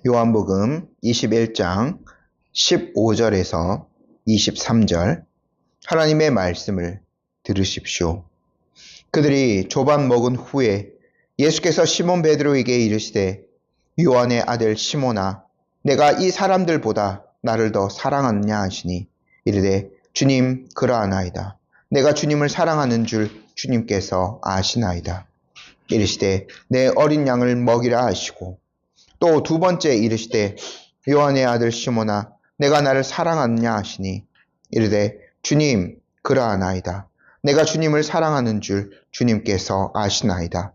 요한복음 21장 15절에서 23절 하나님의 말씀을 들으십시오. 그들이 조반 먹은 후에 예수께서 시몬 베드로에게 이르시되 요한의 아들 시몬아 내가 이 사람들보다 나를 더 사랑하느냐 하시니 이르되 주님 그러하나이다. 내가 주님을 사랑하는 줄 주님께서 아시나이다. 이르시되 내 어린 양을 먹이라 하시고 또 두 번째 이르시되 요한의 아들 시몬아 내가 나를 사랑하느냐 하시니 이르되 주님 그러하나이다. 내가 주님을 사랑하는 줄 주님께서 아시나이다.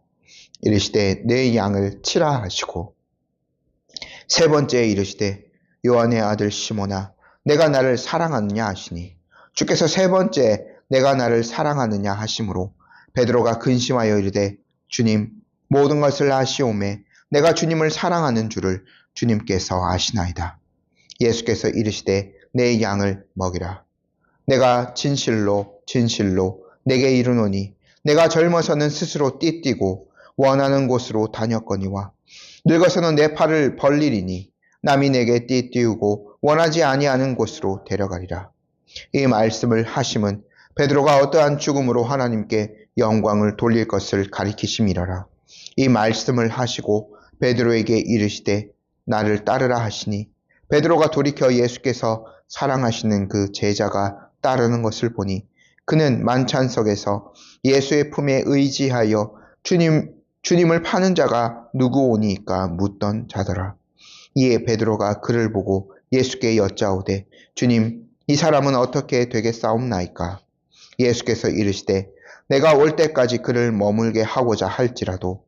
이르시되 내 양을 치라 하시고 세 번째 이르시되 요한의 아들 시몬아 내가 나를 사랑하느냐 하시니 주께서 세 번째 내가 나를 사랑하느냐 하심으로 베드로가 근심하여 이르되 주님 모든 것을 아시오매 내가 주님을 사랑하는 줄을 주님께서 아시나이다. 예수께서 이르시되 내 양을 먹이라. 내가 진실로 진실로 내게 이르노니 내가 젊어서는 스스로 띠뛰고 원하는 곳으로 다녔거니와 늙어서는 내 팔을 벌리리니 남이 내게 띠띠우고 원하지 아니하는 곳으로 데려가리라. 이 말씀을 하심은 베드로가 어떠한 죽음으로 하나님께 영광을 돌릴 것을 가리키심이라라. 이 말씀을 하시고 베드로에게 이르시되 나를 따르라 하시니 베드로가 돌이켜 예수께서 사랑하시는 그 제자가 따르는 것을 보니 그는 만찬석에서 예수의 품에 의지하여 주님을 파는 자가 누구 오니까 묻던 자더라. 이에 베드로가 그를 보고 예수께 여짜오되 주님 이 사람은 어떻게 되겠사옵나이까? 예수께서 이르시되 내가 올 때까지 그를 머물게 하고자 할지라도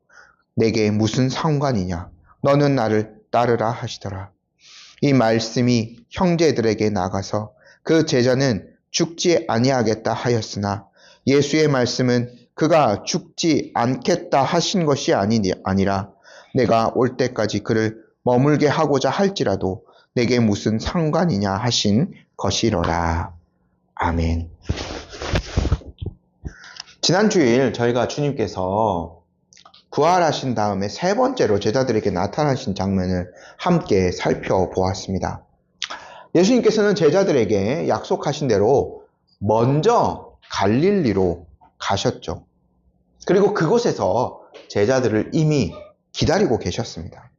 내게 무슨 상관이냐? 너는 나를 따르라 하시더라. 이 말씀이 형제들에게 나가서 그 제자는 죽지 아니하겠다 하였으나 예수의 말씀은 그가 죽지 않겠다 하신 것이 아니라 내가 올 때까지 그를 머물게 하고자 할지라도 내게 무슨 상관이냐 하신 것이로라. 아멘. 지난 주일 저희가 주님께서 부활하신 다음에 세 번째로 제자들에게 나타나신 장면을 함께 살펴보았습니다. 예수님께서는 제자들에게 약속하신 대로 먼저 갈릴리로 가셨죠. 그리고 그곳에서 제자들을 이미 기다리고 계셨습니다.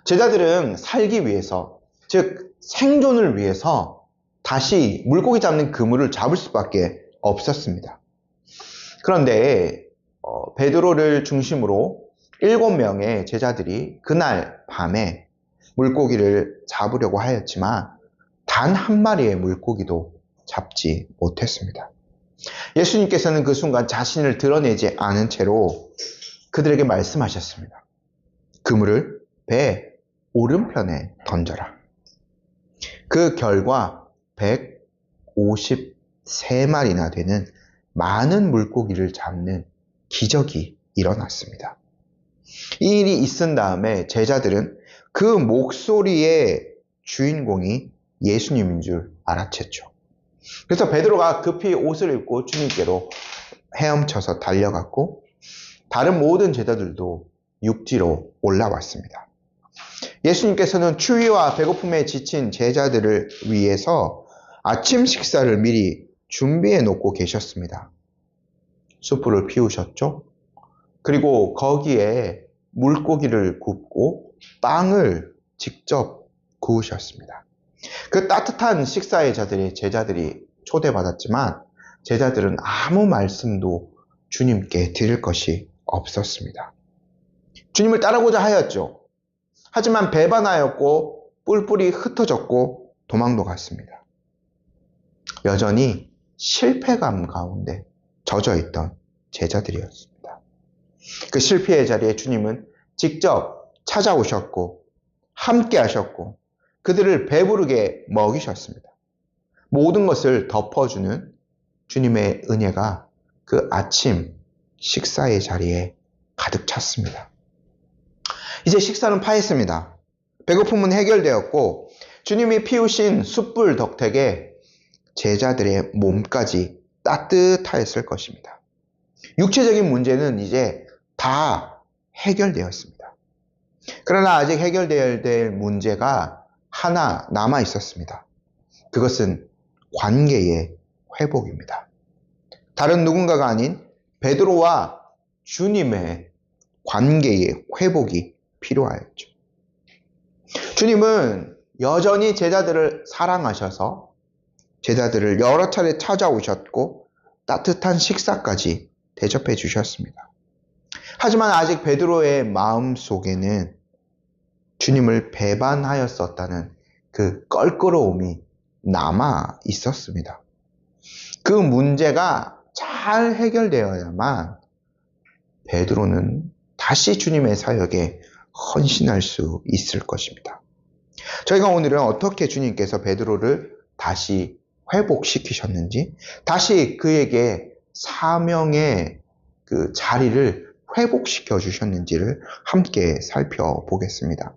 제자들은 살기 위해서, 즉 생존을 위해서 다시 물고기 잡는 그물을 잡을 수밖에 없었습니다. 그런데 베드로를 중심으로 7명의 제자들이 그날 밤에 물고기를 잡으려고 하였지만 단 한 마리의 물고기도 잡지 못했습니다. 예수님께서는 그 순간 자신을 드러내지 않은 채로 그들에게 말씀하셨습니다. 그물을 배 오른편에 던져라. 그 결과 153마리나 되는 많은 물고기를 잡는 기적이 일어났습니다. 이 일이 있은 다음에 제자들은 그 목소리의 주인공이 예수님인 줄 알아챘죠. 그래서 베드로가 급히 옷을 입고 주님께로 헤엄쳐서 달려갔고 다른 모든 제자들도 육지로 올라왔습니다. 예수님께서는 추위와 배고픔에 지친 제자들을 위해서 아침 식사를 미리 준비해 놓고 계셨습니다. 숯불을 피우셨죠? 그리고 거기에 물고기를 굽고 빵을 직접 구우셨습니다. 그 따뜻한 식사에 제자들이 초대받았지만 제자들은 아무 말씀도 주님께 드릴 것이 없었습니다. 주님을 따르고자 하였죠. 하지만 배반하였고 뿔뿔이 흩어졌고 도망도 갔습니다. 여전히 실패감 가운데 젖어있던 제자들이었습니다. 그 실패의 자리에 주님은 직접 찾아오셨고 함께 하셨고 그들을 배부르게 먹이셨습니다. 모든 것을 덮어주는 주님의 은혜가 그 아침 식사의 자리에 가득 찼습니다. 이제 식사는 파했습니다. 배고픔은 해결되었고 주님이 피우신 숯불 덕택에 제자들의 몸까지 따뜻하였을 것입니다. 육체적인 문제는 이제 다 해결되었습니다. 그러나 아직 해결되어야 될 문제가 하나 남아 있었습니다. 그것은 관계의 회복입니다. 다른 누군가가 아닌 베드로와 주님의 관계의 회복이 필요하였죠. 주님은 여전히 제자들을 사랑하셔서 제자들을 여러 차례 찾아오셨고 따뜻한 식사까지 대접해 주셨습니다. 하지만 아직 베드로의 마음속에는 주님을 배반하였었다는 그 껄끄러움이 남아 있었습니다. 그 문제가 잘 해결되어야만 베드로는 다시 주님의 사역에 헌신할 수 있을 것입니다. 저희가 오늘은 어떻게 주님께서 베드로를 다시 회복시키셨는지, 다시 그에게 사명의 그 자리를 회복시켜 주셨는지를 함께 살펴보겠습니다.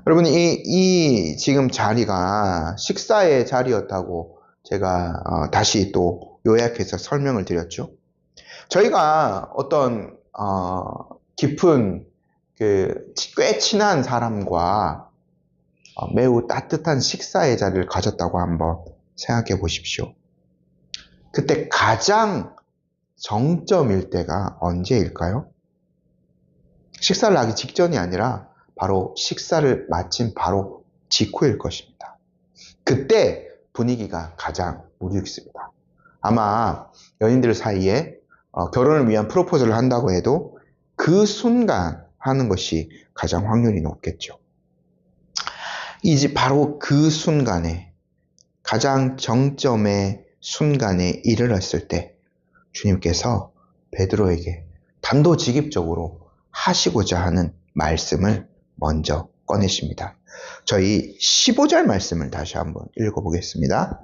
여러분, 이 지금 자리가 식사의 자리였다고 제가 다시 또 요약해서 설명을 드렸죠. 저희가 어떤 깊은 꽤 친한 사람과 매우 따뜻한 식사의 자리를 가졌다고 한번 생각해 보십시오. 그때 가장 정점일 때가 언제일까요? 식사를 하기 직전이 아니라 바로 식사를 마친 바로 직후일 것입니다. 그때 분위기가 가장 무르익습니다. 아마 연인들 사이에 결혼을 위한 프로포즈를 한다고 해도 그 순간 하는 것이 가장 확률이 높겠죠. 이제 바로 그 순간에, 가장 정점의 순간에 이르렀을 때 주님께서 베드로에게 단도직입적으로 하시고자 하는 말씀을 먼저 꺼내십니다. 저희 15절 말씀을 다시 한번 읽어보겠습니다.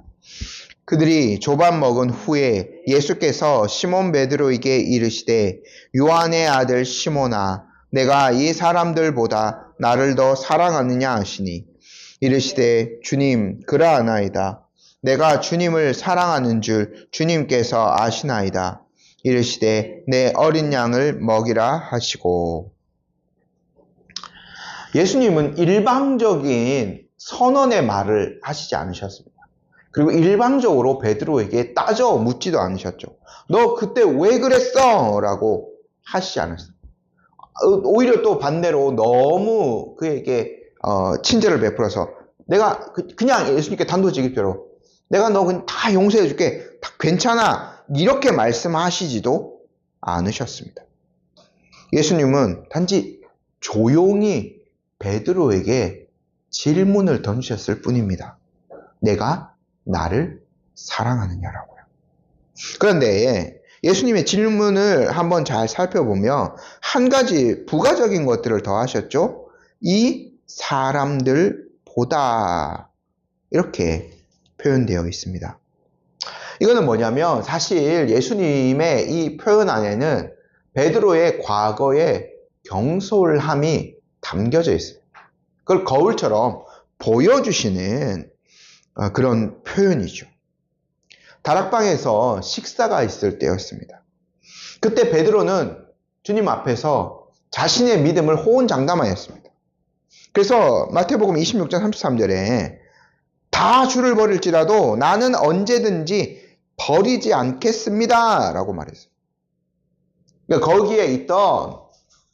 그들이 조반 먹은 후에 예수께서 시몬 베드로에게 이르시되 요한의 아들 시몬아 내가 이 사람들보다 나를 더 사랑하느냐 하시니 이르시되 주님 그러하나이다. 내가 주님을 사랑하는 줄 주님께서 아시나이다. 이르시되 내 어린 양을 먹이라 하시고. 예수님은 일방적인 선언의 말을 하시지 않으셨습니다. 그리고 일방적으로 베드로에게 따져 묻지도 않으셨죠. 너 그때 왜 그랬어? 라고 하시지 않았어요. 오히려 또 반대로 너무 그에게 친절을 베풀어서 내가 그냥 예수님께 단도직입적으로 내가 너 그냥 다 용서해 줄게. 다 괜찮아. 이렇게 말씀하시지도 않으셨습니다. 예수님은 단지 조용히 베드로에게 질문을 던지셨을 뿐입니다. 내가 나를 사랑하느냐라고요. 그런데 예수님의 질문을 한번 잘 살펴보면 한 가지 부가적인 것들을 더 하셨죠. 이 사람들보다 이렇게 표현되어 있습니다. 이거는 뭐냐면 사실 예수님의 이 표현 안에는 베드로의 과거의 경솔함이 담겨져 있어요. 그걸 거울처럼 보여주시는 그런 표현이죠. 다락방에서 식사가 있을 때였습니다. 그때 베드로는 주님 앞에서 자신의 믿음을 호언장담하였습니다. 그래서 마태복음 26장 33절에 다 주를 버릴지라도 나는 언제든지 버리지 않겠습니다 라고 말했어요. 그러니까 거기에 있던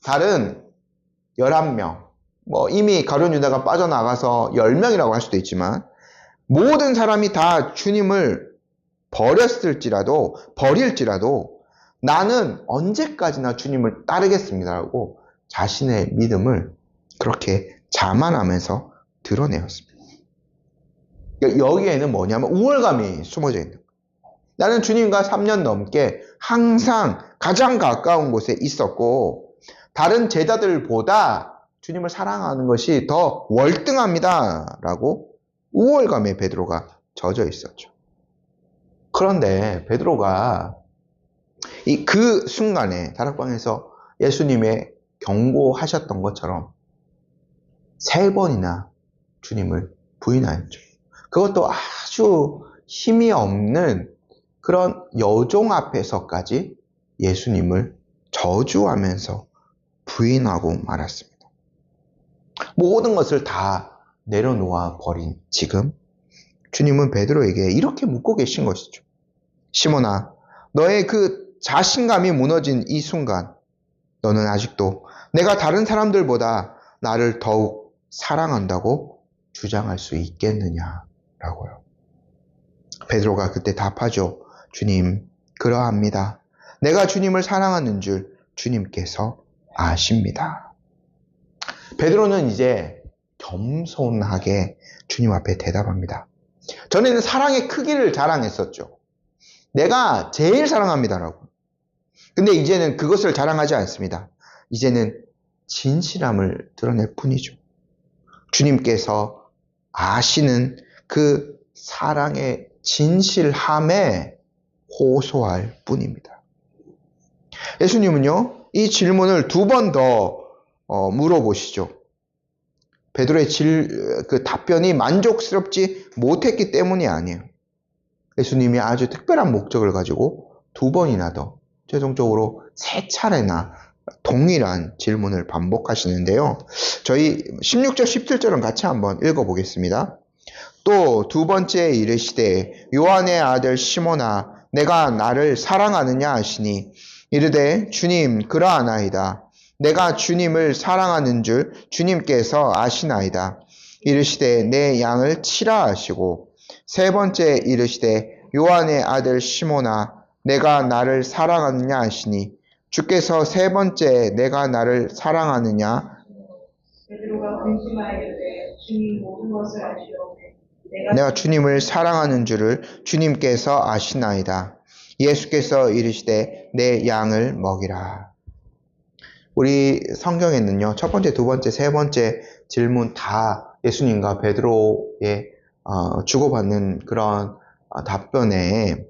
다른 11명, 이미 가룟 유다가 빠져나가서 10명이라고 할 수도 있지만 모든 사람이 다 주님을 버릴지라도 나는 언제까지나 주님을 따르겠습니다라고 자신의 믿음을 그렇게 자만하면서 드러내었습니다. 여기에는 뭐냐면 우월감이 숨어져 있는 거예요. 나는 주님과 3년 넘게 항상 가장 가까운 곳에 있었고 다른 제자들보다 주님을 사랑하는 것이 더 월등합니다 라고 우월감에 베드로가 젖어 있었죠. 그런데 베드로가 그 순간에 다락방에서 예수님의 경고하셨던 것처럼 3번이나 주님을 부인하였죠. 그것도 아주 힘이 없는 그런 여종 앞에서까지 예수님을 저주하면서 부인하고 말았습니다. 모든 것을 다 내려놓아 버린 지금 주님은 베드로에게 이렇게 묻고 계신 것이죠. 시몬아, 너의 그 자신감이 무너진 이 순간 너는 아직도 내가 다른 사람들보다 나를 더욱 사랑한다고 주장할 수 있겠느냐라고요. 베드로가 그때 답하죠. 주님, 그러합니다. 내가 주님을 사랑하는 줄 주님께서 아십니다. 베드로는 이제 겸손하게 주님 앞에 대답합니다. 전에는 사랑의 크기를 자랑했었죠. 내가 제일 사랑합니다라고. 근데 이제는 그것을 자랑하지 않습니다. 이제는 진실함을 드러낼 뿐이죠. 주님께서 아시는 그 사랑의 진실함에 호소할 뿐입니다. 예수님은요, 이 질문을 2번 더 물어보시죠. 베드로의 그 답변이 만족스럽지 못했기 때문이 아니에요. 예수님이 아주 특별한 목적을 가지고 2번이나 더, 최종적으로 3차례나 동일한 질문을 반복하시는데요. 저희 16절, 17절은 같이 한번 읽어보겠습니다. 또 2번째 이르시되 요한의 아들 시몬아 내가 나를 사랑하느냐 하시니 이르되 주님 그러하나이다. 내가 주님을 사랑하는 줄 주님께서 아시나이다. 이르시되 내 양을 치라 하시고 3번째 이르시되 요한의 아들 시몬아 내가 나를 사랑하느냐 하시니 주께서 3번째 내가 나를 사랑하느냐 베드로가 근심하였되 주님 모든 것을 아시오매 내가 주님을 사랑하는 줄을 주님께서 아시나이다. 예수께서 이르시되 내 양을 먹이라. 우리 성경에는요, 1번째, 2번째, 3번째 질문 다 예수님과 베드로의 주고받는 그런 답변에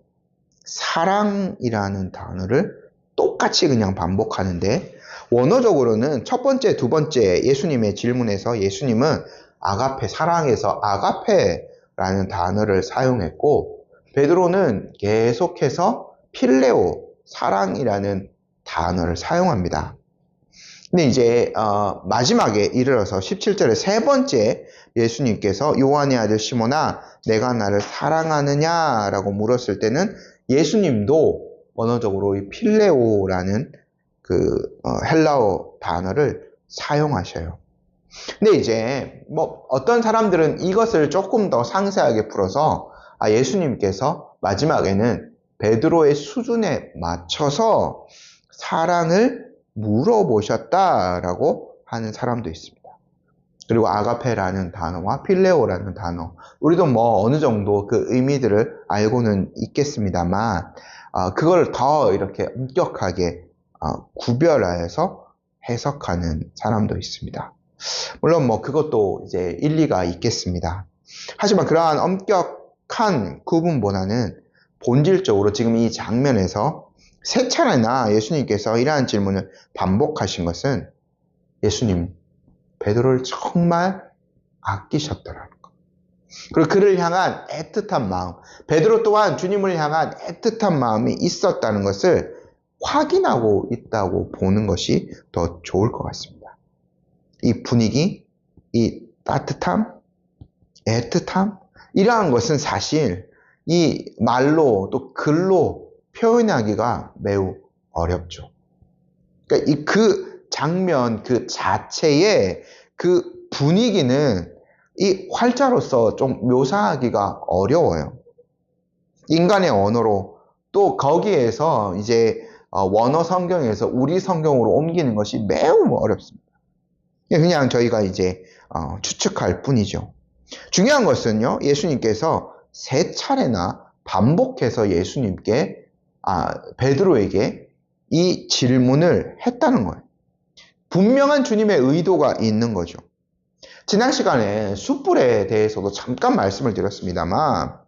사랑이라는 단어를 똑같이 그냥 반복하는데, 원어적으로는 1번째, 2번째 예수님의 질문에서 예수님은 아가페, 사랑에서 아가페라는 단어를 사용했고, 베드로는 계속해서 필레오, 사랑이라는 단어를 사용합니다. 근데 이제 마지막에 이르러서 17절에 3번째 예수님께서 요한의 아들 시몬아 내가 나를 사랑하느냐라고 물었을 때는 예수님도 언어적으로 이 필레오라는 그 헬라어 단어를 사용하셔요. 근데 이제 뭐 어떤 사람들은 이것을 조금 더 상세하게 풀어서 예수님께서 마지막에는 베드로의 수준에 맞춰서 사랑을 물어보셨다라고 하는 사람도 있습니다. 그리고 아가페라는 단어와 필레오라는 단어, 우리도 뭐 어느 정도 그 의미들을 알고는 있겠습니다만 그걸 더 이렇게 엄격하게 구별하여서 해석하는 사람도 있습니다. 물론 뭐 그것도 이제 일리가 있겠습니다. 하지만 그러한 엄격한 구분보다는 본질적으로 지금 이 장면에서 3차례나 예수님께서 이러한 질문을 반복하신 것은 예수님, 베드로를 정말 아끼셨더라는 것. 그리고 그를 향한 애틋한 마음, 베드로 또한 주님을 향한 애틋한 마음이 있었다는 것을 확인하고 있다고 보는 것이 더 좋을 것 같습니다. 이 분위기, 이 따뜻함, 애틋함, 이러한 것은 사실 이 말로 또 글로 표현하기가 매우 어렵죠. 그러니까 그 장면 그 자체의 그 분위기는 이 활자로서 좀 묘사하기가 어려워요. 인간의 언어로 또 거기에서 이제 원어 성경에서 우리 성경으로 옮기는 것이 매우 어렵습니다. 그냥 저희가 이제 추측할 뿐이죠. 중요한 것은요, 예수님께서 3차례나 반복해서 예수님께 베드로에게 이 질문을 했다는 거예요. 분명한 주님의 의도가 있는 거죠. 지난 시간에 숯불에 대해서도 잠깐 말씀을 드렸습니다만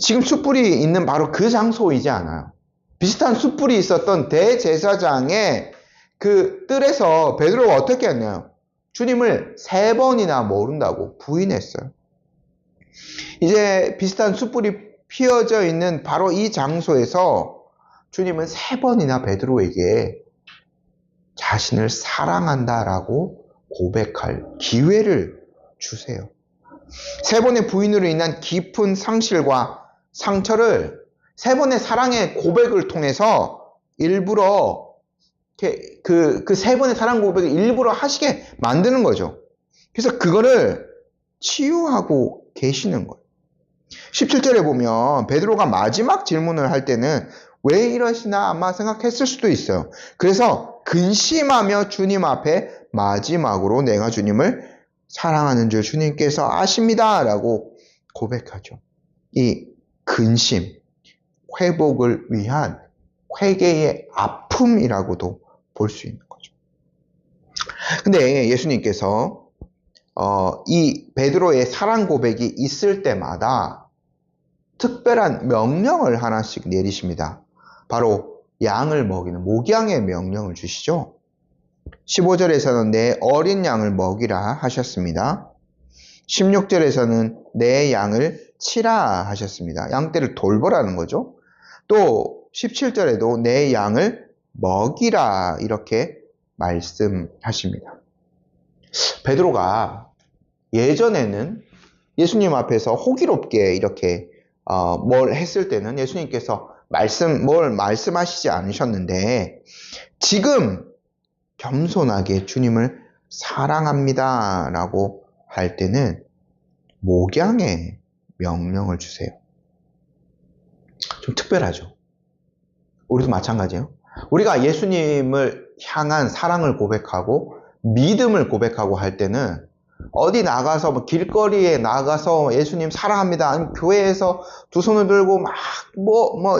지금 숯불이 있는 바로 그 장소이지 않아요. 비슷한 숯불이 있었던 대제사장의 그 뜰에서 베드로가 어떻게 했나요? 주님을 3번이나 모른다고 부인했어요. 이제 비슷한 숯불이 피어져 있는 바로 이 장소에서 주님은 3번이나 베드로에게 자신을 사랑한다라고 고백할 기회를 주세요. 세 번의 부인으로 인한 깊은 상실과 상처를 세 번의 사랑의 고백을 통해서 일부러 그 세 번의 사랑 고백을 일부러 하시게 만드는 거죠. 그래서 그거를 치유하고 계시는 거예요. 17절에 보면 베드로가 마지막 질문을 할 때는 왜 이러시나 아마 생각했을 수도 있어요. 그래서 근심하며 주님 앞에 마지막으로 내가 주님을 사랑하는 줄 주님께서 아십니다 라고 고백하죠. 이 근심, 회복을 위한 회개의 아픔이라고도 볼 수 있는 거죠. 근데 예수님께서 이 베드로의 사랑 고백이 있을 때마다 특별한 명령을 하나씩 내리십니다. 바로 양을 먹이는 목양의 명령을 주시죠. 15절에서는 내 어린 양을 먹이라 하셨습니다. 16절에서는 내 양을 치라 하셨습니다. 양떼를 돌보라는 거죠. 또 17절에도 내 양을 먹이라 이렇게 말씀하십니다. 베드로가 예전에는 예수님 앞에서 호기롭게 이렇게 뭘 했을 때는 예수님께서 뭘 말씀하시지 않으셨는데 지금 겸손하게 주님을 사랑합니다 라고 할 때는 목양의 명령을 주세요. 좀 특별하죠. 우리도 마찬가지예요. 우리가 예수님을 향한 사랑을 고백하고 믿음을 고백하고 할 때는 어디 나가서 뭐 길거리에 나가서 예수님 사랑합니다. 아니면 교회에서 두 손을 들고 막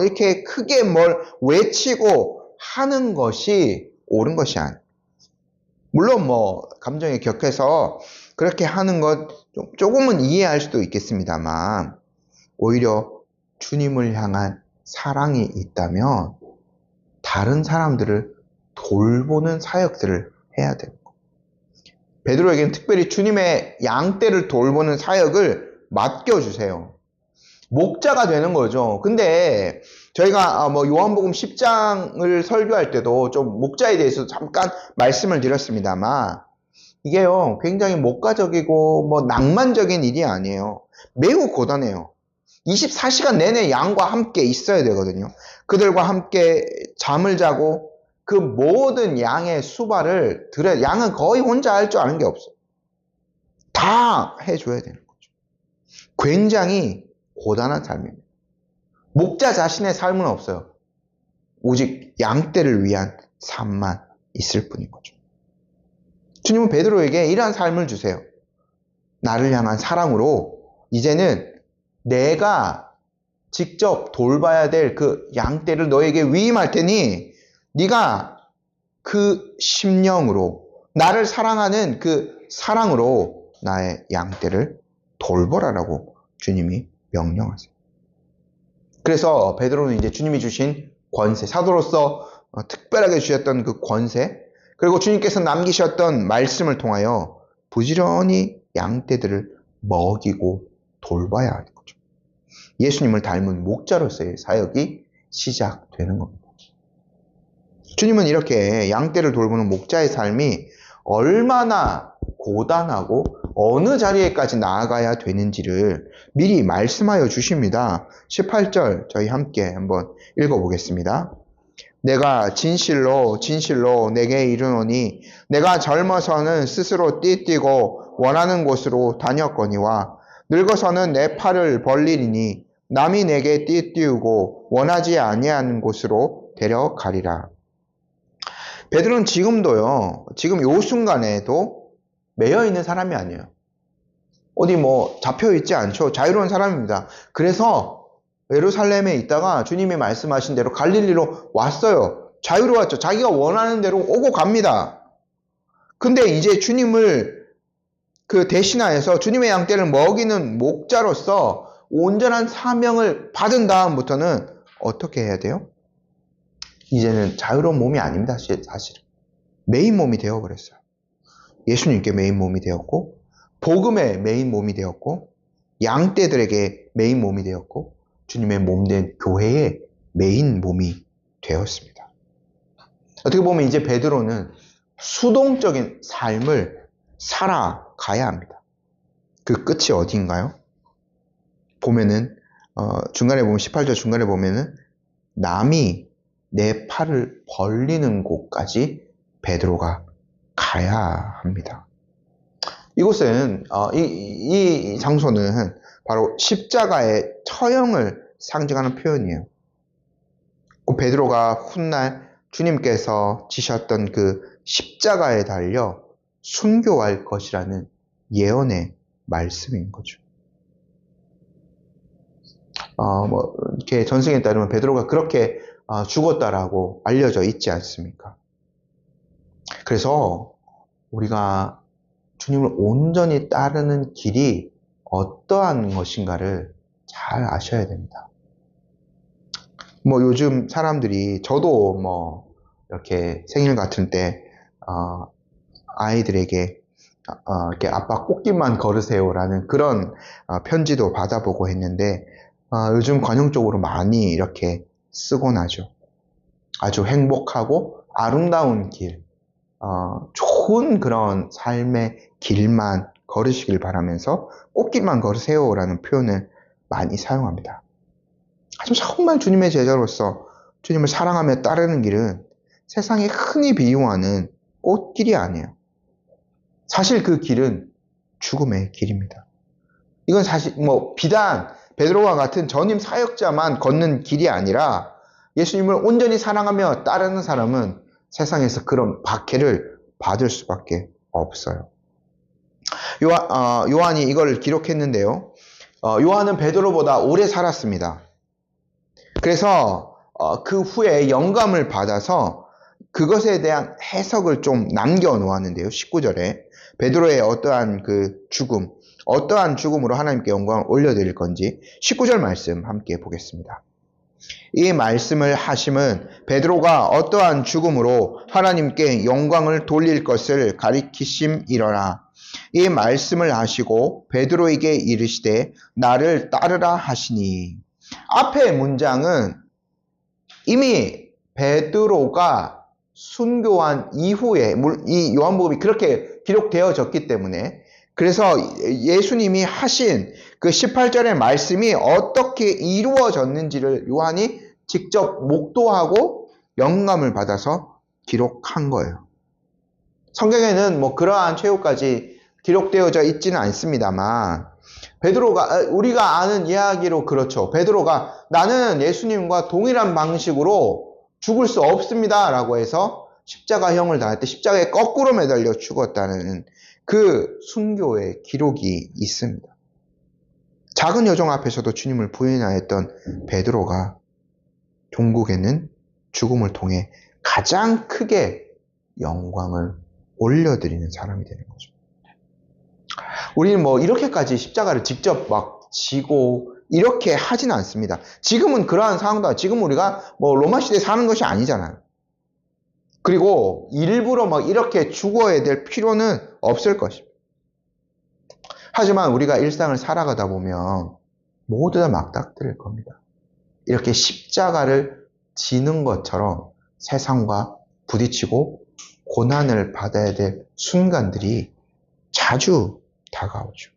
이렇게 크게 뭘 외치고 하는 것이 옳은 것이 아니에요. 물론 감정이 격해서 그렇게 하는 것 조금은 이해할 수도 있겠습니다만 오히려 주님을 향한 사랑이 있다면 다른 사람들을 돌보는 사역들을 해야 되는 거예요. 베드로에게는 특별히 주님의 양떼를 돌보는 사역을 맡겨주세요. 목자가 되는 거죠. 근데 저희가 요한복음 10장을 설교할 때도 좀 목자에 대해서 잠깐 말씀을 드렸습니다만 이게요 굉장히 목가적이고 낭만적인 일이 아니에요. 매우 고단해요. 24시간 내내 양과 함께 있어야 되거든요. 그들과 함께 잠을 자고 그 모든 양의 수발을 들어야 양은 거의 혼자 할 줄 아는 게 없어요. 다 해줘야 되는 거죠. 굉장히 고단한 삶입니다. 목자 자신의 삶은 없어요. 오직 양떼를 위한 삶만 있을 뿐인 거죠. 주님은 베드로에게 이러한 삶을 주세요. 나를 향한 사랑으로 이제는 내가 직접 돌봐야 될 그 양떼를 너에게 위임할 테니 네가 그 심령으로 나를 사랑하는 그 사랑으로 나의 양떼를 돌보라라고 주님이 명령하세요. 그래서 베드로는 이제 주님이 주신 권세, 사도로서 특별하게 주셨던 그 권세, 그리고 주님께서 남기셨던 말씀을 통하여 부지런히 양떼들을 먹이고 돌봐야 하는 거죠. 예수님을 닮은 목자로서의 사역이 시작되는 겁니다. 주님은 이렇게 양떼를 돌보는 목자의 삶이 얼마나 고단하고 어느 자리에까지 나아가야 되는지를 미리 말씀하여 주십니다. 18절 저희 함께 한번 읽어보겠습니다. 내가 진실로 진실로 내게 이르노니 내가 젊어서는 스스로 띠뛰고 원하는 곳으로 다녔거니와 늙어서는 내 팔을 벌리리니 남이 내게 띠띠우고 원하지 아니하는 곳으로 데려가리라. 베드로는 지금도요, 지금 요 순간에도 매여 있는 사람이 아니에요. 어디 잡혀 있지 않죠. 자유로운 사람입니다. 그래서 예루살렘에 있다가 주님이 말씀하신 대로 갈릴리로 왔어요. 자유로웠죠. 자기가 원하는 대로 오고 갑니다. 근데 이제 주님을 대신하여서 주님의 양떼를 먹이는 목자로서 온전한 사명을 받은 다음부터는 어떻게 해야 돼요? 이제는 자유로운 몸이 아닙니다. 사실은. 메인 몸이 되어버렸어요. 예수님께 메인 몸이 되었고 복음의 메인 몸이 되었고 양떼들에게 메인 몸이 되었고 주님의 몸된 교회의 메인 몸이 되었습니다. 어떻게 보면 이제 베드로는 수동적인 삶을 살아가야 합니다. 그 끝이 어디인가요? 보면은 중간에 보면 18절 중간에 보면은 남이 내 팔을 벌리는 곳까지 베드로가 가야 합니다. 이곳은 이 장소는 바로 십자가의 처형을 상징하는 표현이에요. 그 베드로가 훗날 주님께서 지셨던 그 십자가에 달려 순교할 것이라는 예언의 말씀인 거죠. 이렇게 전승에 따르면 베드로가 그렇게 죽었다라고 알려져 있지 않습니까? 그래서 우리가 주님을 온전히 따르는 길이 어떠한 것인가를 잘 아셔야 됩니다. 요즘 사람들이, 저도 이렇게 생일 같은 때, 아이들에게, 이렇게 아빠 꽃길만 걸으세요라는 그런 편지도 받아보고 했는데, 요즘 관용적으로 많이 이렇게 쓰곤 하죠. 아주 행복하고 아름다운 길, 좋은 그런 삶의 길만 걸으시길 바라면서 꽃길만 걸으세요라는 표현을 많이 사용합니다. 하지만 정말 주님의 제자로서 주님을 사랑하며 따르는 길은 세상에 흔히 비유하는 꽃길이 아니에요. 사실 그 길은 죽음의 길입니다. 이건 사실 비단 베드로와 같은 전임 사역자만 걷는 길이 아니라 예수님을 온전히 사랑하며 따르는 사람은 세상에서 그런 박해를 받을 수밖에 없어요. 요한이 이걸 기록했는데요. 요한은 베드로보다 오래 살았습니다. 그래서 그 후에 영감을 받아서 그것에 대한 해석을 좀 남겨놓았는데요. 19절에 베드로의 어떠한 그 죽음, 어떠한 죽음으로 하나님께 영광을 올려드릴 건지 19절 말씀 함께 보겠습니다. 이 말씀을 하심은 베드로가 어떠한 죽음으로 하나님께 영광을 돌릴 것을 가리키심이러라. 이 말씀을 하시고 베드로에게 이르시되 나를 따르라 하시니. 앞의 문장은 이미 베드로가 순교한 이후에, 이 요한복음이 그렇게 기록되어졌기 때문에, 그래서 예수님이 하신 그 18절의 말씀이 어떻게 이루어졌는지를 요한이 직접 목도하고 영감을 받아서 기록한 거예요. 성경에는 그러한 최후까지 기록되어져 있지는 않습니다만, 베드로가, 우리가 아는 이야기로 그렇죠. 베드로가 나는 예수님과 동일한 방식으로 죽을 수 없습니다 라고 해서 십자가형을 당할 때 십자가에 거꾸로 매달려 죽었다는 그 순교의 기록이 있습니다. 작은 여종 앞에서도 주님을 부인하였던 베드로가 종국에는 죽음을 통해 가장 크게 영광을 올려드리는 사람이 되는 거죠. 우리는 이렇게까지 십자가를 직접 지고 이렇게 하진 않습니다. 지금은 그러한 상황도, 지금 우리가 로마 시대에 사는 것이 아니잖아요. 그리고 일부러 이렇게 죽어야 될 필요는 없을 것입니다. 하지만 우리가 일상을 살아가다 보면 모두 다 막닥뜨릴 겁니다. 이렇게 십자가를 지는 것처럼 세상과 부딪히고 고난을 받아야 될 순간들이 자주 다가오죠.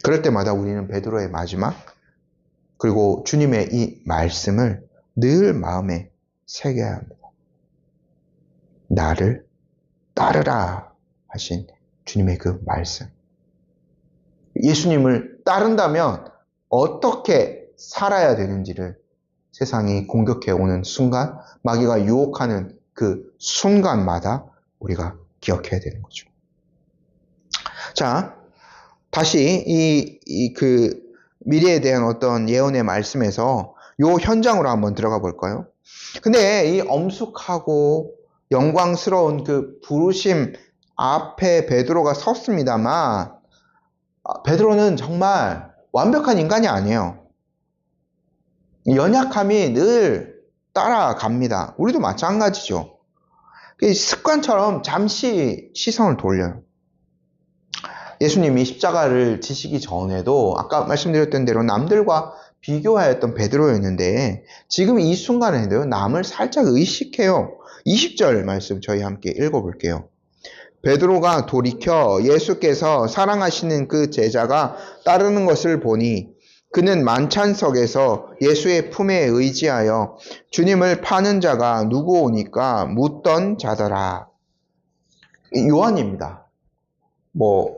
그럴 때마다 우리는 베드로의 마지막, 그리고 주님의 이 말씀을 늘 마음에 새겨야 합니다. 나를 따르라 하신 주님의 그 말씀. 예수님을 따른다면 어떻게 살아야 되는지를 세상이 공격해오는 순간, 마귀가 유혹하는 그 순간마다 우리가 기억해야 되는 거죠. 자, 다시 그 미래에 대한 어떤 예언의 말씀에서 요 현장으로 한번 들어가 볼까요? 근데 이 엄숙하고 영광스러운 그 부르심 앞에 베드로가 섰습니다만, 베드로는 정말 완벽한 인간이 아니에요. 연약함이 늘 따라갑니다. 우리도 마찬가지죠. 습관처럼 잠시 시선을 돌려요. 예수님이 십자가를 지시기 전에도 아까 말씀드렸던 대로 남들과 비교하였던 베드로였는데, 지금 이 순간에도 남을 살짝 의식해요. 20절 말씀 저희 함께 읽어볼게요. 베드로가 돌이켜 예수께서 사랑하시는 그 제자가 따르는 것을 보니 그는 만찬석에서 예수의 품에 의지하여 주님을 파는 자가 누구 오니까 묻던 자더라. 요한입니다.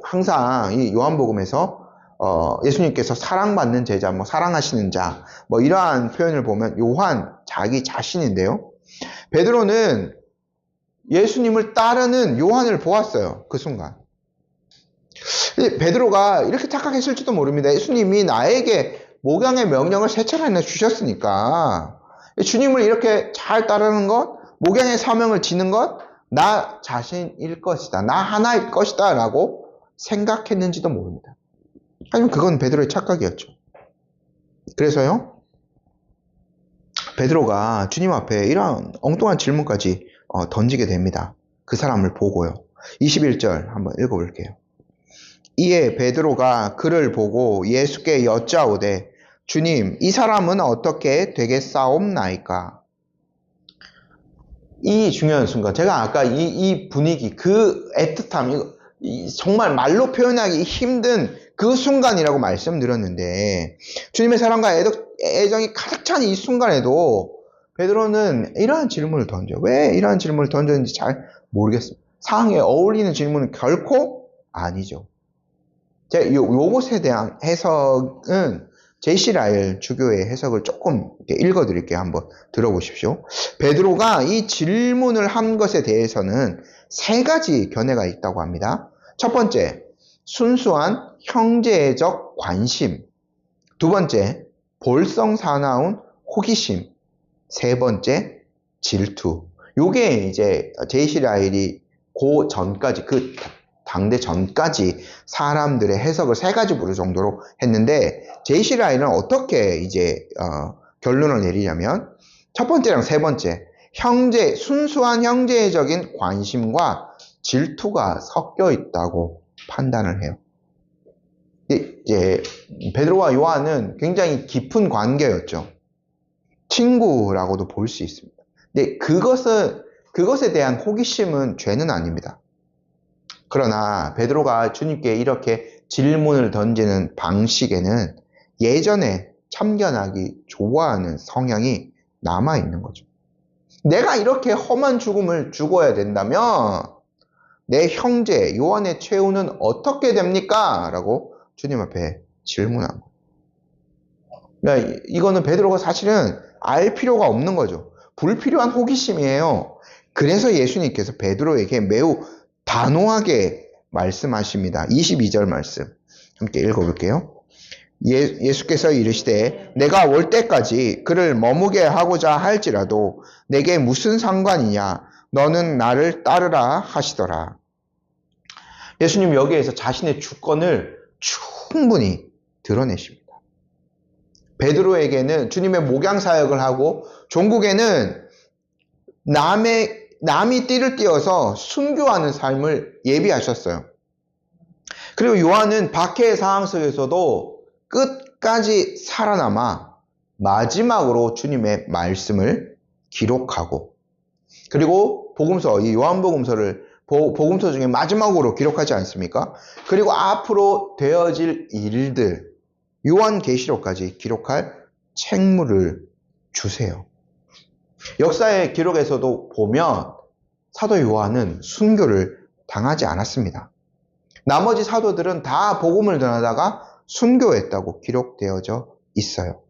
항상 이 요한복음에서 예수님께서 사랑받는 제자, 사랑하시는 자, 이러한 표현을 보면 요한 자기 자신인데요. 베드로는 예수님을 따르는 요한을 보았어요. 그 순간. 베드로가 이렇게 착각했을지도 모릅니다. 예수님이 나에게 목양의 명령을 세 차례나 주셨으니까 주님을 이렇게 잘 따르는 것, 목양의 사명을 지는 것, 나 자신일 것이다. 나 하나일 것이다. 라고 생각했는지도 모릅니다. 하지만 그건 베드로의 착각이었죠. 그래서요, 베드로가 주님 앞에 이런 엉뚱한 질문까지 던지게 됩니다. 그 사람을 보고요. 21절 한번 읽어볼게요. 이에 베드로가 그를 보고 예수께 여짜오되 주님, 이 사람은 어떻게 되겠사옵나이까? 이 중요한 순간, 제가 아까 이 분위기, 그 애틋함, 정말 말로 표현하기 힘든 그 순간이라고 말씀드렸는데, 주님의 사랑과 애정이 가득 찬 이 순간에도 베드로는 이러한 질문을 던져. 왜 이러한 질문을 던졌는지 잘 모르겠습니다. 상황에 어울리는 질문은 결코 아니죠. 제가 요것에 대한 해석은 J.C. 라일 주교의 해석을 조금 읽어드릴게요. 한번 들어보십시오. 베드로가 이 질문을 한 것에 대해서는 세 가지 견해가 있다고 합니다. 첫 번째, 순수한 형제적 관심. 두 번째, 볼성 사나운 호기심. 세 번째, 질투. 요게 이제 J.C. 라일이 그 전까지, 그 당대 전까지 사람들의 해석을 세 가지 부류 정도로 했는데, J.C. 라일은 어떻게 이제 결론을 내리냐면, 첫 번째랑 세 번째, 순수한 형제적인 관심과 질투가 섞여 있다고 판단을 해요. 이제 베드로와 요한은 굉장히 깊은 관계였죠. 친구라고도 볼 수 있습니다. 근데 그것에 대한 호기심은 죄는 아닙니다. 그러나 베드로가 주님께 이렇게 질문을 던지는 방식에는 예전에 참견하기 좋아하는 성향이 남아있는 거죠. 내가 이렇게 험한 죽음을 죽어야 된다면 내 형제 요한의 최후는 어떻게 됩니까? 라고 주님 앞에 질문한 거예요. 그러니까 이거는 베드로가 사실은 알 필요가 없는 거죠. 불필요한 호기심이에요. 그래서 예수님께서 베드로에게 매우 단호하게 말씀하십니다. 22절 말씀 함께 읽어볼게요. 예수께서 이르시되 내가 올 때까지 그를 머무게 하고자 할지라도 내게 무슨 상관이냐, 너는 나를 따르라 하시더라. 예수님 여기에서 자신의 주권을 충분히 드러내십니다. 베드로에게는 주님의 목양 사역을 하고 종국에는 남이 띠를 띄어서 순교하는 삶을 예비하셨어요. 그리고 요한은 박해의 상황 속에서도 끝까지 살아남아 마지막으로 주님의 말씀을 기록하고, 그리고 복음서, 이 요한복음서를 복음서 중에 마지막으로 기록하지 않습니까? 그리고 앞으로 되어질 일들, 요한계시록까지 기록할 책무를 주세요. 역사의 기록에서도 보면 사도 요한은 순교를 당하지 않았습니다. 나머지 사도들은 다 복음을 전하다가 순교했다고 기록되어져 있어요.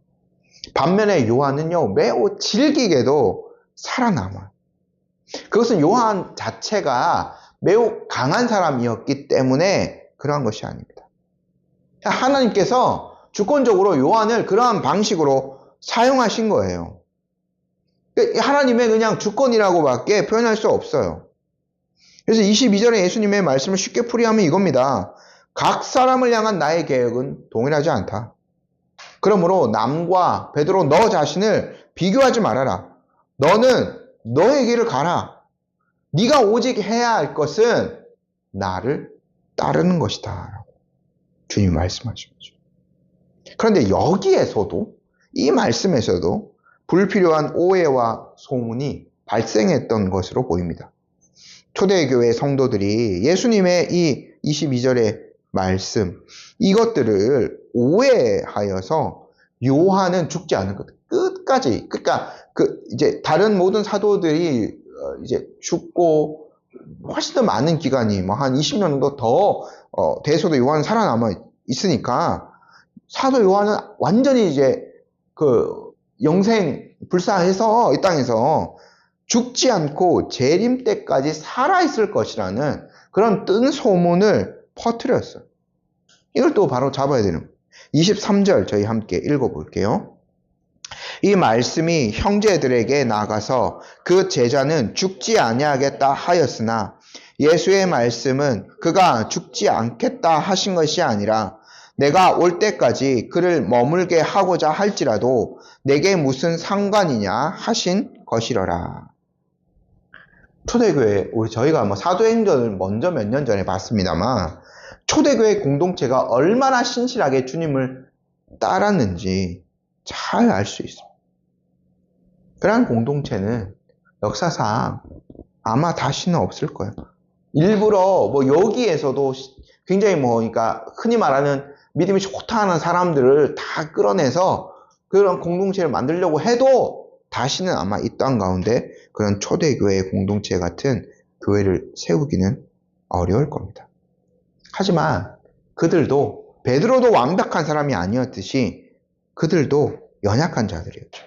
반면에 요한은요, 매우 질기게도 살아남아요. 그것은 요한 자체가 매우 강한 사람이었기 때문에 그러한 것이 아닙니다. 하나님께서 주권적으로 요한을 그러한 방식으로 사용하신 거예요. 하나님의 그냥 주권이라고밖에 표현할 수 없어요. 그래서 22절에 예수님의 말씀을 쉽게 풀이하면 이겁니다. 각 사람을 향한 나의 계획은 동일하지 않다. 그러므로 남과 베드로 너 자신을 비교하지 말아라. 너는 너의 길을 가라. 네가 오직 해야 할 것은 나를 따르는 것이다. 주님이 말씀하신 거죠. 그런데 여기에서도, 이 말씀에서도 불필요한 오해와 소문이 발생했던 것으로 보입니다. 초대교회 성도들이 예수님의 이 22절의 말씀, 이것들을 오해하여서 요한은 죽지 않을 것. 끝까지. 그러니까 이제 다른 모든 사도들이 이제 죽고 훨씬 더 많은 기간이 뭐 한 20년 정도 더 대소도 요한은 살아남아 있으니까 사도 요한은 완전히 이제 영생 불사해서 이 땅에서 죽지 않고 재림 때까지 살아있을 것이라는 그런 뜬 소문을 퍼뜨렸어요. 이걸 또 바로 잡아야 되는 거예요. 23절 저희 함께 읽어볼게요. 이 말씀이 형제들에게 나가서 그 제자는 죽지 아니하겠다 하였으나 예수의 말씀은 그가 죽지 않겠다 하신 것이 아니라 내가 올 때까지 그를 머물게 하고자 할지라도 내게 무슨 상관이냐 하신 것이러라. 초대교회, 저희가 뭐 사도행전을 먼저 몇 년 전에 봤습니다만 초대교회 공동체가 얼마나 신실하게 주님을 따랐는지 잘 알 수 있습니다. 그러한 공동체는 역사상 아마 다시는 없을 거예요. 일부러 뭐 여기에서도 굉장히 그러니까 흔히 말하는 믿음이 좋다 하는 사람들을 다 끌어내서 그런 공동체를 만들려고 해도 다시는 아마 이 땅 가운데 그런 초대교회 공동체 같은 교회를 세우기는 어려울 겁니다. 하지만 그들도 베드로도 완벽한 사람이 아니었듯이 그들도 연약한 자들이었죠.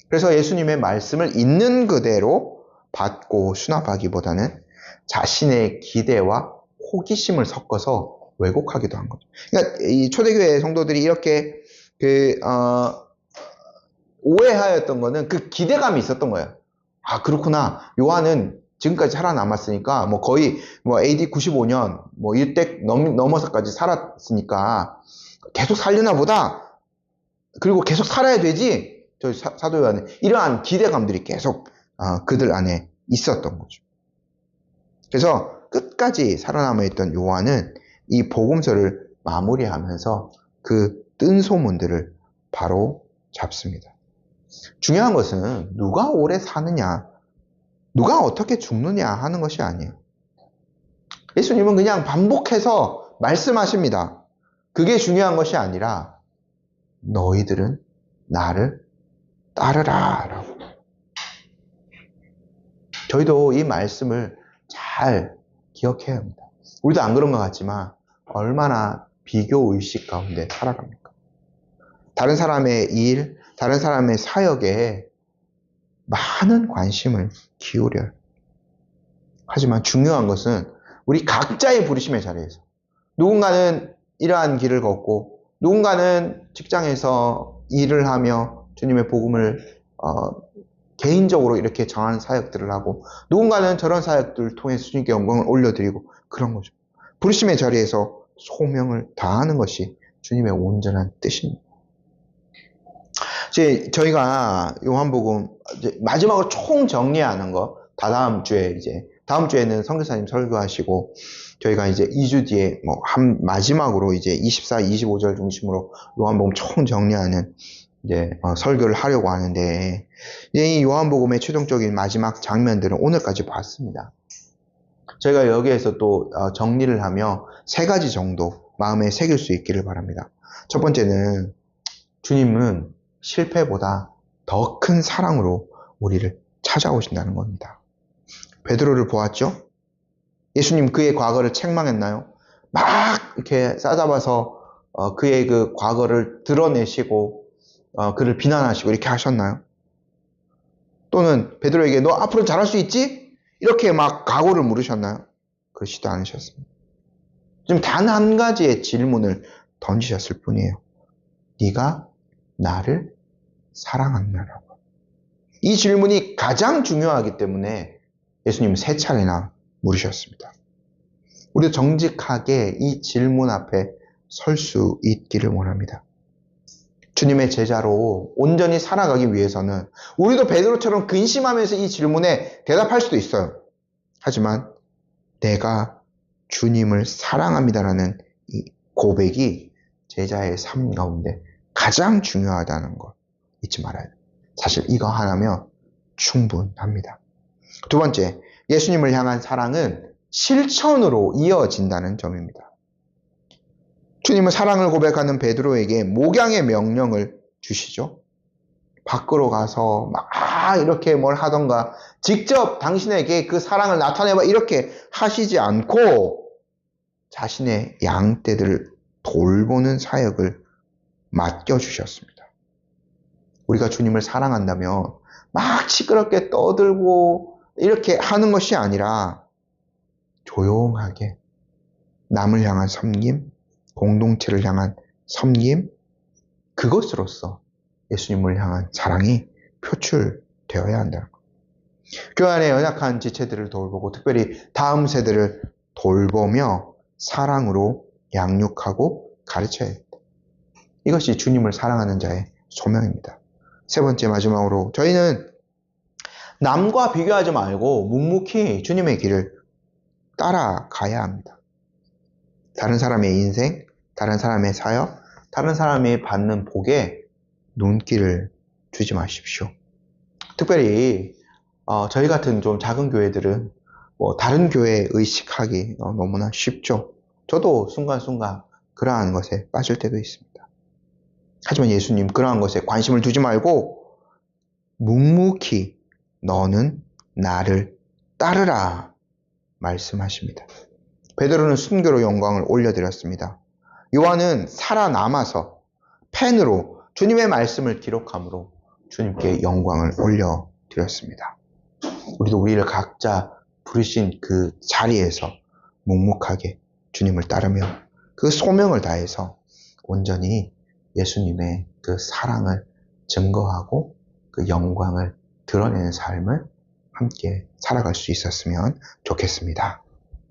그래서 예수님의 말씀을 있는 그대로 받고 수납하기보다는 자신의 기대와 호기심을 섞어서 왜곡하기도 한 거죠. 그러니까 이 초대교회 성도들이 이렇게 오해하였던 거는 그 기대감이 있었던 거예요. 아, 그렇구나. 요한은 지금까지 살아남았으니까 거의 AD 95년 이때 넘어서까지 살았으니까 계속 살려나 보다. 그리고 계속 살아야 되지. 저 사도 요한은 이러한 기대감들이 계속 그들 안에 있었던 거죠. 그래서 끝까지 살아남아 있던 요한은 이 복음서를 마무리하면서 그 뜬 소문들을 바로 잡습니다. 중요한 것은 누가 오래 사느냐, 누가 어떻게 죽느냐 하는 것이 아니에요. 예수님은 그냥 반복해서 말씀하십니다. 그게 중요한 것이 아니라 너희들은 나를 따르라 라고. 저희도 이 말씀을 잘 기억해야 합니다. 우리도 안 그런 것 같지만 얼마나 비교의식 가운데 살아갑니까? 다른 사람의 일, 다른 사람의 사역에 많은 관심을 기울여요. 하지만 중요한 것은 우리 각자의 부르심의 자리에서 누군가는 이러한 길을 걷고 누군가는 직장에서 일을 하며 주님의 복음을 개인적으로 이렇게 전하는 사역들을 하고 누군가는 저런 사역들을 통해 주님께 영광을 올려드리고 그런 거죠. 부르심의 자리에서 소명을 다하는 것이 주님의 온전한 뜻입니다. 이제 저희가 요한복음 마지막으로 총 정리하는 거 다음 주에는 선교사님 설교하시고 저희가 이제 2주 뒤에 마지막으로 이제 24, 25절 중심으로 요한복음 총 정리하는 이제 설교를 하려고 하는데 이제 이 요한복음의 최종적인 마지막 장면들은 오늘까지 봤습니다. 저희가 여기에서 또 정리를 하며 3가지 정도 마음에 새길 수 있기를 바랍니다. 첫 번째는 주님은 실패보다 더 큰 사랑으로 우리를 찾아오신다는 겁니다. 베드로를 보았죠? 예수님 그의 과거를 책망했나요? 막 이렇게 싸잡아서 그의 그 과거를 드러내시고 그를 비난하시고 이렇게 하셨나요? 또는 베드로에게 너 앞으로 잘할 수 있지? 이렇게 막 각오를 물으셨나요? 그러시도 않으셨습니다. 지금 단 한 가지의 질문을 던지셨을 뿐이에요. 네가 나를 사랑하느냐라고. 이 질문이 가장 중요하기 때문에 예수님은 3차례나 물으셨습니다. 우리도 정직하게 이 질문 앞에 설 수 있기를 원합니다. 주님의 제자로 온전히 살아가기 위해서는 우리도 베드로처럼 근심하면서 이 질문에 대답할 수도 있어요. 하지만 내가 주님을 사랑합니다라는 이 고백이 제자의 삶 가운데 가장 중요하다는 것 잊지 말아야 돼요. 사실 이거 하나면 충분합니다. 두 번째, 예수님을 향한 사랑은 실천으로 이어진다는 점입니다. 주님은 사랑을 고백하는 베드로에게 목양의 명령을 주시죠. 밖으로 가서 막 이렇게 뭘 하던가 직접 당신에게 그 사랑을 나타내봐 이렇게 하시지 않고 자신의 양떼들을 돌보는 사역을 맡겨주셨습니다. 우리가 주님을 사랑한다면 막 시끄럽게 떠들고 이렇게 하는 것이 아니라 조용하게 남을 향한 섬김, 공동체를 향한 섬김, 그것으로서 예수님을 향한 사랑이 표출되어야 한다는 것. 교회 안에 연약한 지체들을 돌보고 특별히 다음 세대를 돌보며 사랑으로 양육하고 가르쳐야 합니다. 이것이 주님을 사랑하는 자의 소명입니다. 세 번째 마지막으로 저희는 남과 비교하지 말고 묵묵히 주님의 길을 따라가야 합니다. 다른 사람의 인생, 다른 사람의 사역, 다른 사람이 받는 복에 눈길을 주지 마십시오. 특별히 저희 같은 좀 작은 교회들은 다른 교회 의식하기 너무나 쉽죠. 저도 순간순간 그러한 것에 빠질 때도 있습니다. 하지만 예수님 그러한 것에 관심을 두지 말고 묵묵히 너는 나를 따르라 말씀하십니다. 베드로는 순교로 영광을 올려드렸습니다. 요한은 살아남아서 펜으로 주님의 말씀을 기록함으로 주님께 영광을 올려드렸습니다. 우리도 우리를 각자 부르신 그 자리에서 묵묵하게 주님을 따르며 그 소명을 다해서 온전히 예수님의 그 사랑을 증거하고 그 영광을 드러내는 삶을 함께 살아갈 수 있었으면 좋겠습니다.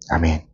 아멘.